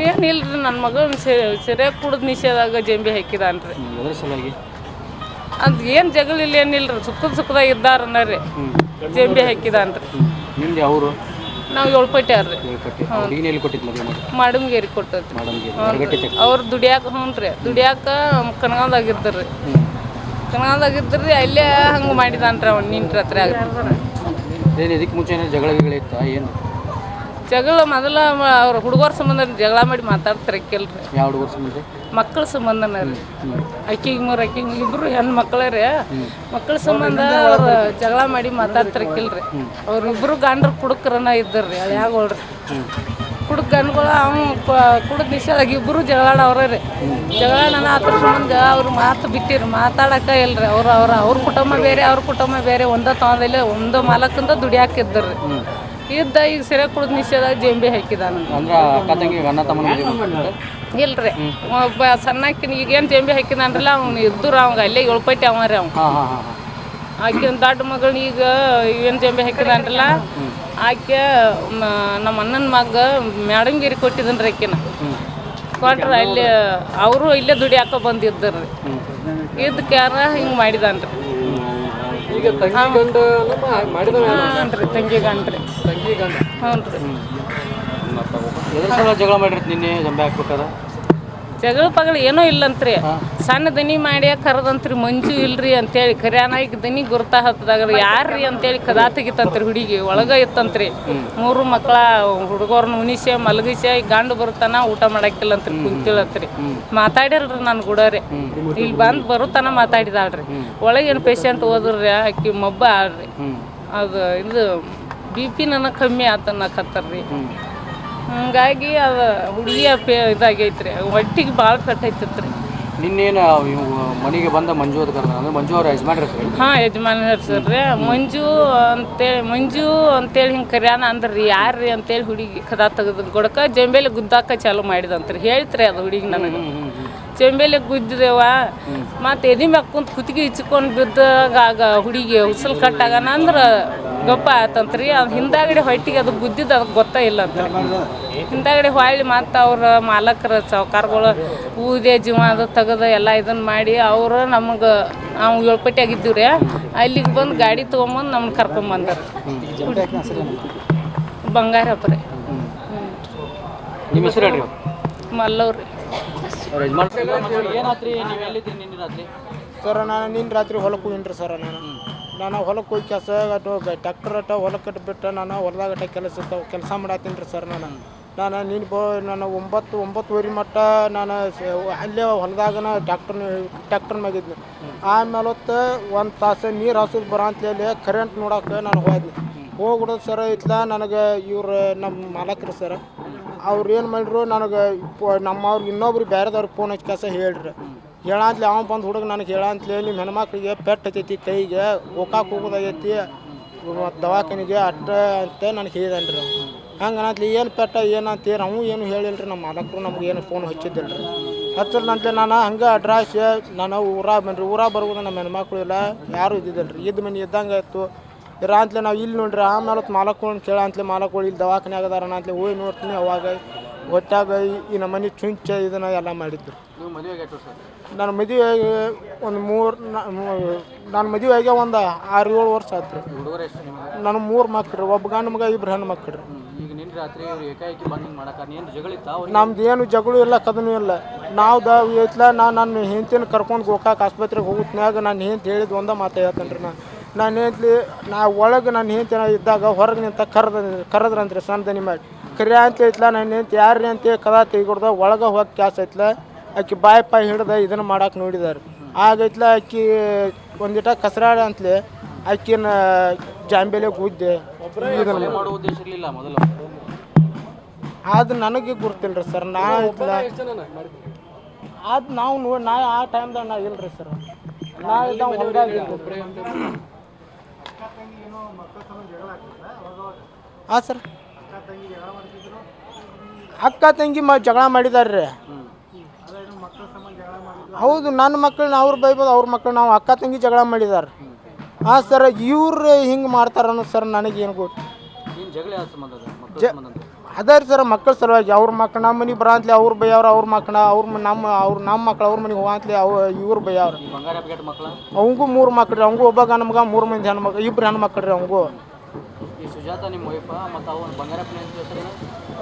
ಏನಿಲ್ರಿ, ನನ್ನ ಮಗನ ಸರಿಯಾಗಿ ಕುಡಿದು ನಿಷೇಧಾಗ ಜಂಬಿ ಹಾಕಿದಾನ್ರಿ. ಅದು ಏನು ಜಗಳಿಲ್ಲ ಏನಿಲ್ರಿ, ಸುಖದಾಗ ಇದ್ದಾರನ್ನರಿ ಜಂಬಿ ಹಾಕಿದಾನ್ರಿ. ನಿಮ್ದು ಅವರು ನಾವು ಏಳ್ಪಟ್ಟ್ಯಾರ್ರಿ ಮಾಡಮ್ಗೇರಿ ಕೊಟ್ಟದ್ರಿ. ಅವ್ರು ದುಡಿಯಾಕ ದುಡಿಯಾಕ ಕನಗಾವ್ದಾಗಿದ್ದರಿ. ಕನಗಾವ್ದಾಗಿದ್ದರಿ ಅಲ್ಲೇ ಹಂಗೆ ಮಾಡಿದಾನ್ರಿ ಅವ್ನು ನಿಂತ ರಾತ್ರಿ ಆಗ. ಇದಕ್ಕೆ ಮುಂಚೆ ಜಗಳ ಏನು ಜಗಳ ಮೊದಲ ಅವ್ರ ಹುಡುಗರ ಸಂಬಂಧ ಜಗಳ ಮಾಡಿ ಮಾತಾಡ್ತಿರಕ್ಕಿಲ್ರಿ. ಯಾವ ಹುಡುಗರ ಸಂಬಂಧ? ಮಕ್ಕಳ ಸಂಬಂಧನ ರೀ. ಆಕಿಗೆ ಇಬ್ರು ಹೆಣ್ಣು ಮಕ್ಕಳೇ ರೀ. ಮಕ್ಕಳ ಸಂಬಂಧ ಅವ್ರು ಜಗಳ ಮಾಡಿ ಮಾತಾಡ್ತಿರಕ್ಕಿಲ್ರಿ. ಅವ್ರಿಬ್ರು ಗಂಡ್ರು ಕುಡುಕ್ರನ ಇದ್ದರ್ರಿ ಯಾಗೋಳ್ರಿ. ಕುಡುಕ್ ಗಂಡ್ಗಳು ಅವ್ನು ಕುಡುಕ್ ನಿಷೇಧಾಗಿ ಇಬ್ಬರು ಜಗಳಾಡವ್ರ ರೀ. ಜಗಳ ನಾನು ಅದ್ರ ಸಂಬಂಧ ಅವ್ರು ಮಾತು ಬಿಟ್ಟಿರಿ, ಮಾತಾಡಕ ಇಲ್ರಿ. ಅವ್ರ ಕುಟುಂಬ ಬೇರೆ, ಅವ್ರ ಕುಟುಂಬ ಬೇರೆ. ಒಂದ ತಾವದಲ್ಲಿ ಒಂದು ಮಾಲಕ್ಕಿಂದ ದುಡಿಯಾಕಿದ್ದರ್ರಿ. ಇದ್ದ ಈಗ ಸರಿಯಾಗಿ ಕುಡಿದು ನಿಷೇಧಾಗ ಜಂಬಿ ಹಾಕಿದಾನ. ಇಲ್ರಿ, ಒಬ್ಬ ಸಣ್ಣಕ್ಕಿನ ಈಗೇನು ಜಂಬಿ ಹಾಕಿದಾನ್ರಲ್ಲ ಅವ್ನು ಇದ್ದರು. ಅವಂಗ ಅಲ್ಲೇ ಏಳ್ಪಟ್ಟಿ ಅವ ರೀ. ಅವ್ನು ಆಕಿನ ದೊಡ್ಡ ಮಗಳನ್ನ ಈಗ ಏನು ಜಂಬಿ ಹಾಕಿದಾನ್ರಲ್ಲ ಆಕೆ ನಮ್ಮ ಅಣ್ಣನ ಮಗ ಮೇಡಮ್ಗಿರಿ ಕೊಟ್ಟಿದ್ದನ್ರಿ. ಆಕಿನ ಕೊಟ್ರ ಅಲ್ಲಿ ಅವರು ಇಲ್ಲೇ ದುಡಿಯಾಕ ಬಂದಿದ್ದರ್ರಿ. ಇದಕ್ಕೆ ಯಾರ ಹಿಂಗೆ ಮಾಡಿದಾನ್ರಿ. ತಂಗಿ ಗಂಡ್ರಿ. ಜಗಳ ಮಾಡಿರ್ತಿ ನಿನ್ನೆ ಜಂಬೆ ಹಾಕ್ಬೇಕಾರೆ? ಜಗಳ ಪಗಳ ಏನೂ ಇಲ್ಲಂತ್ರಿ. ಸಣ್ಣ ದನಿ ಮಾಡಿ ಕರದಂತ್ರಿ ಮಂಜು ಇಲ್ರಿ ಅಂತೇಳಿ. ಕರ್ಯಾನ ಈಗ ದನಿ ಗುರ್ತಾ ಹತ್ತದಾಗ ಯಾರ್ರಿ ಅಂತೇಳಿ ಕದಾ ತೆಗಿತಂತ್ರಿ. ಹುಡುಗಿ ಒಳಗ ಇತ್ತಂತ್ರಿ. 3 ಮಕ್ಕಳ ಹುಡುಗರ್ನ ಉಣಿಸೆ ಮಲಗಿಸೆ ಗಂಡು ಬರ್ತಾನ ಊಟ ಮಾಡಾಕಿಲ್ಲಂತ್ರಿ. ಕುಂತಿಳತ್ರಿ. ಮಾತಾಡಿಲ್ರಿ ನನ್ನ ಗುಡರಿ. ಇಲ್ಲಿ ಬಂದು ಬರುತ್ತಾನ ಮಾತಾಡಿದಾಳ್ರಿ. ಒಳಗೇನು ಪೇಷಂಟ್ ಹೋದ್ರಿ ಆಕಿ ಮಬ್ಬ ಆಡ್ರಿ. ಅದು ಇದು BP ನನ್ನ ಕಮ್ಮಿ ಆತನ್ನಕತ್ತಾರ್ರಿ. ಹಂಗಾಗಿ ಅದು ಹುಡುಗಿಯ ಇದಾಗೈತ್ರಿ. ಹೊಟ್ಟಿಗೆ ಭಾಳ ಕಟ್ಟೈತಿತ್ರಿ. ನಿನ್ನೇನು ಮನೆಗೆ ಬಂದ ಮಂಜು ಅಂದ್ರೆ ಮಂಜು ಅವ್ರ ಯಜಮಾನ್ರಿ? ಹಾಂ, ಯಜಮಾನ ಹೆಸರ್ರಿ ಮಂಜು ಅಂತೇಳಿ ಹಿಂಗೆ ಕರ್ಯಾನ ಅಂದ್ರಿ. ಯಾರ್ರಿ ಅಂತೇಳಿ ಹುಡುಗಿ ಕದಾ ತೆಗೆದು ಗೊಡಕ ಜಂಬೇಲಿ ಗುದ್ದಾಕ ಚಾಲು ಮಾಡಿದಂತ್ರಿ. ಹೇಳ್ತ್ರಿ ಅದು ಹುಡುಗಿ ನನಗೆ. ಜಂಬೇಲಿ ಗುದ್ದಿದೇವ ಮತ್ತು ಎದಿ ಮ್ಯಾಗ ಕುಂತು ಕುತ್ತಿಗೆ ಇಚ್ಕೊಂಡು ಬಿದ್ದಾಗ ಆಗ ಹುಡುಗಿ ಉಸಲ್ ಕಟ್ಟಾಗನ ಅಂದ್ರೆ ಗಪ್ಪ ಆತಂತ್ರಿ. ಅದು ಹಿಂದಾಗಡೆ ಹೊಟ್ಟಿಗೆ ಅದು ಗುದ್ದಿದ್ದು ಅದಕ್ಕೆ ಗೊತ್ತೇ ಇಲ್ಲ ಅಂತ. ಹಿಂದಾಗಡೆ ಹೊಳ್ಳಿ ಮತ್ತು ಅವ್ರ ಮಾಲಕರ ಸಾವ್ಕಾರಗಳು ಊದೆ ಜೀವ ಅದು ತೆಗೆದು ಎಲ್ಲ ಇದನ್ನು ಮಾಡಿ ಅವರು ನಮಗೆ ನಾವು ಏಳ್ಪಟ್ಟಿಯಾಗಿದ್ದೀವಿ ರೀ. ಅಲ್ಲಿಗೆ ಬಂದು ಗಾಡಿ ತೊಗೊಂಬಂದು ನಮ್ಗೆ ಕರ್ಕೊಂಬಂದಾರ. ಬಂಗಾರಪ್ಪ ರೀ. ನಿಮ್ಮ ಹೆಸರು ಹೇಳ್ರಿ? ಮಲ್ಲವ್ರಿ. ಸರ್ ನಾನು ನಿನ್ನ ರಾತ್ರಿ ಹೊಲಕ್ಕೆ ಹೋಗಿನ್ರಿ ಸರ್. ನಾನು ಹೊಲಕ್ಕೆ ಹೋಗಿ ಕೆಲಸ ಟ್ಯಾಕ್ಟರ್ ಹೊಲಕ್ಕೆ ಕಟ್ಟಿಬಿಟ್ಟು ನಾನು ಹೊಲದಾಗ ಕೆಲಸ ಮಾಡತ್ತೀನಿ ರೀ ಸರ್. ನಾನು ನಾನು 9-9:30 ಮಟ್ಟ ನಾನು ಅಲ್ಲೇ ಹೊಲದಾಗನ ಟ್ಯಾಕ್ಟರ್ ಮ್ಯಾಗಿದ್ನಿ. ಆಮೇಲೆ ಒಂದು ತಾಸು ನೀರು ಹಸೋದು ಬರೋ ಅಂತೇಳಿ ಕರೆಂಟ್ ನೋಡೋಕೆ ನಾನು ಹೋಗ್ಬಿಡೋದು ಸರ್. ಇತ್ಲ ನನಗೆ ಇವ್ರು ನಮ್ಮ ಮಾಲಕರು ಸರ್ ಅವ್ರು ಏನು ಮಾಡಿದ್ರು ನನಗೆ ನಮ್ಮವ್ರಿಗೆ ಇನ್ನೊಬ್ರಿಗೆ ಬೇರೆದವ್ರಿಗೆ ಫೋನ್ ಹಚ್ಚಿ ಕೆಲಸ ಹೇಳ್ರಿ. ಹೇಳಂತಲೇ ಅವ ಬಂದು ಹುಡುಗ ನನಗೆ ಹೇಳಂತಲೇ ನಿಮ್ಮ ಹೆಣ್ಮಕ್ಳಿಗೆ ಪೆಟ್ಟು ಹತ್ತೈತಿ ಕೈಗೆ ಹೋಗಾಕೆ ಹೋಗೋದಾಗೈತಿ ದವಾಖಾನಿಗೆ ಅಡ್ಡ ಅಂತ ನನಗೆ ಹೇಳಿದನ್ರಿ. ಹಂಗೆ ಅನ್ನತ್ಲಿ ಏನು ಪೆಟ್ಟ ಏನಂತೀರಿ ಅವು ಏನು ಹೇಳಿಲ್ರಿ. ನಮ್ಮ ಮಾಲಕರು ನಮ್ಗೆ ಏನು ಫೋನ್ ಹಚ್ಚಿದ್ದಿಲ್ರಿ. ಹಚ್ಚಲ್ನಂತಲೇ ನಾನು ಹಂಗೆ ಅಡ್ರಾಸ್ ನಾನು ಊರಾಗ ಬರ್ಬೋದು. ನಮ್ಮ ಹೆಣ್ಮಕ್ಳು ಇಲ್ಲ ಯಾರೂ ಇದ್ದಿದ್ದಿಲ್ರಿ. ಇದ್ದ ಮನೆ ಇದ್ದಂಗೆ ಆಯಿತು ಇರ ಅಂತಲೇ ನಾವು ಇಲ್ಲಿ ನೋಡ್ರಿ. ಆಮೇಲೆ ಮಾಲಕ್ಕೊಂಡು ಕೇಳಂತಲೇ ಮಾಲಕಗಳು ಇಲ್ಲಿ ದವಾಖಾನೆ ಆಗದಾರಣ ಅಂತಲೇ ಹೋಗಿ ನೋಡ್ತೀನಿ. ಅವಾಗ ಹೊಟ್ಟಾಗ ಈ ನಮ್ಮ ಮನೆ ಚುಂಚ ಇದನ್ನು ಎಲ್ಲ ಮಾಡಿದ್ರು. ನನ್ನ ಮದುವೆ ನಾನು ಮದುವೆ ಆಗಿ ಒಂದು 6-7 ವರ್ಷ ಆಯ್ತು ರೀ. ನಾನು 3 ಮಕ್ಳು ರೀ. ಒಬ್ಬ ಗಂಡು ಮಗ 2 ಹೆಣ್ಣು ಮಕ್ಳು ರೀ. ನಮ್ದು ಏನು ಜಗಳು ಇಲ್ಲ ಕದನೂ ಇಲ್ಲ. ನಾವು ನನ್ನ ಹೆಂಡತಿನ ಕರ್ಕೊಂಡು ಗೋಕಾಕ್ ಆಸ್ಪತ್ರೆಗೆ ಹೋಗುತ್ನ್ಯಾಗ ನಾನು ಹೆಂಡತಿ ಹೇಳಿದ್ದು ಒಂದೇ ಮಾತು ಹೇಳ್ತೇನೆ ರೀ. ನಾನು ಹೆಂಡ್ತಿ ಒಳಗೆ ನನ್ನ ಹೆಂಡತಿನ ಇದ್ದಾಗ ಹೊರಗೆ ನಿಂತ ಕರೆದ್ರಂತ್ರಿ ಸಣ್ಣ ದನಿ ಮಾಡಿ ಕರಿ ಅಂತ ಐತ್ಲ. ನನ್ನ ಹೆಂಡತಿ ಯಾರ್ರಿ ಅಂತೇಳಿ ಕದಾ ತೆಗಿಕೊಡ್ದ ಒಳಗೆ ಹೋಗಿ ಕ್ಯಾಸ್ ಐತ್ಲ. ಆಕಿ ಬಾಯಿ ಹಿಡ್ದು ಇದನ್ನು ಮಾಡಕ್ಕೆ ನೋಡಿದಾರೆ. ಆಗೈತ್ಲ ಆಕಿ ಒಂದಿಟ ಕಸರಾಡ ಅಂತಲೇ ಆಕಿನ ಜಾಂಬೇಲೆ ಗುದ್ದೆ. ಅದು ನನಗೆ ಗುರ್ತಿಲ್ಲ ರೀ ಸರ್. ಅದು ನಾವು ಆ ಟೈಮ್ದಾಗ ನಾವು ಇಲ್ರಿ ಸರ್. ಹಾಂ ಸರ್, ಅಕ್ಕ ತಂಗಿ ಜಗಳ ಮಾಡಿದಾರ್ರಿ. ಹೌದು, ನನ್ನ ಮಕ್ಕಳನ್ನ ಅವ್ರು ಬೈಬೋದು, ಅವ್ರ ಮಕ್ಕಳು ನಾವು ಅಕ್ಕ ತಂಗಿ ಜಗಳ ಮಾಡಿದಾರೆ. ಹಾಂ ಸರ್ ಇವ್ರು ಹಿಂಗೆ ಮಾಡ್ತಾರನ್ನೋ ಸರ್ ನನಗೇನು ಗೊತ್ತು. ಏನು ಜಗಳ ಯಾವ ಸಂಬಂಧ ಅದ ಮಕ್ಕಳ ಸಂಬಂಧ ಅಂತ ಅದೇ ಸರ್ ಮಕ್ಕಳ ಸಲುವಾಗಿ ಅವ್ರ ಮಕ್ಳು ನಮ್ಮ ಮನೆಗೆ ಬರಂತಲೇ ಅವ್ರು ಬೈಯವ್ರು, ಅವ್ರ ಮಕ್ಕಳ ನಮ್ಮ ಮಕ್ಳು ಅವ್ರ ಮನೆಗೆ ಹೋಗಂತಲೇ ಇವ್ರು ಬೈಯವ್ರು. ಈ ಬಂಗಾರ ಪ್ಯಾಕೆಟ್ ಮಕ್ಕಳ ಅವಂಗೂ 3 ಮಕ್ಳು ರೀ, ಅವಂಗೂ ಒಬ್ಬ ಗಂಡ ಮಗ 3 ಮಂದಿ ಹೆಣ್ಮಕ್ಳು, 2 ಹೆಣ್ಮಕ್ಳು ರೀ ಅವಂಗೂ. ಈ ಸುಜಾತ ನಿಮ್ಮ ವೈಫ ಮತ್ತು ಅವ್ರ ಬಂಗಾರ ಪ್ಲೇನ್ ಹೆಸರು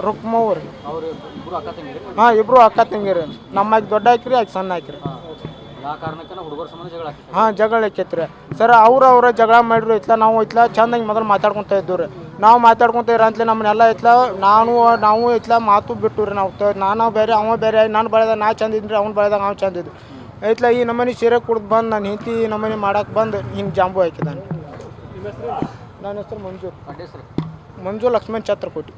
ರುಕ್ಮವ್ವ ರೀ. ಅವ್ರು ಇಬ್ಬರು ಅಕ್ಕ ತಂಗಿರಿ. ಹಾಂ ಇಬ್ಬರು ಅಕ್ಕ ತಂಗಿರಿ. ನಮ್ಮಾಗಿ ದೊಡ್ಡ ಹಾಕಿರಿ, ಆಕೆ ಸಣ್ಣ ಹಾಕಿರಿ. ಆ ಕಾರಣಕ್ಕೆ ಹುಡುಗರ ಸಂಬಂಧ ಜಗಳ ಆಗ್ತದೆ. ಹಾಂ ಜಗಳ ಆಕೈತ್ರಿ ಸರ್. ಅವ್ರ ಜಗಳ ಮಾಡಿದ್ರು ಇತ್ಲ, ನಾವು ಇತ್ಲ ಚಂದಾಗಿ ಮೊದಲು ಮಾತಾಡ್ಕೊತ ಇದ್ದೀವಿ ರೀ. ನಾವು ಮಾತಾಡ್ಕೊತ ಇರಂತಲೇ ನಮ್ಮನ್ನೆಲ್ಲ ಇತ್ಲ ನಾವು ಇತ್ಲ ಮಾತು ಬಿಟ್ಟು ರೀ. ನಾನು ಬೇರೆ ಅವ ಬೇರೆ, ನಾನು ಬೆಳೆದಾಗ ನಾ ಚಂದ ಇದ್ರಿ, ಅವ್ನು ಬೆಳೆದಾಗ ಅವ್ನು ಚಂದ ಇದ್ದು ಐತ್ಲ. ಈ ನಮ್ಮನೆ ಸೀರೆ ಕುಡ್ದು ಬಂದು ನಾನು ಹೆಂಡತಿ ನಮ್ಮನೆ ಮಾಡಕ್ಕೆ ಬಂದು ಹಿಂಗೆ ಜಾಂಬು ಹಾಕಿದ್ದಾನೆ. ನನ್ನ ಹೆಸರು ಮಂಜು ಅಡ್ಡ ಹೆಸರು ಮಂಜು ಲಕ್ಷ್ಮಣ್ ಛತ್ರಕೋಟಿ.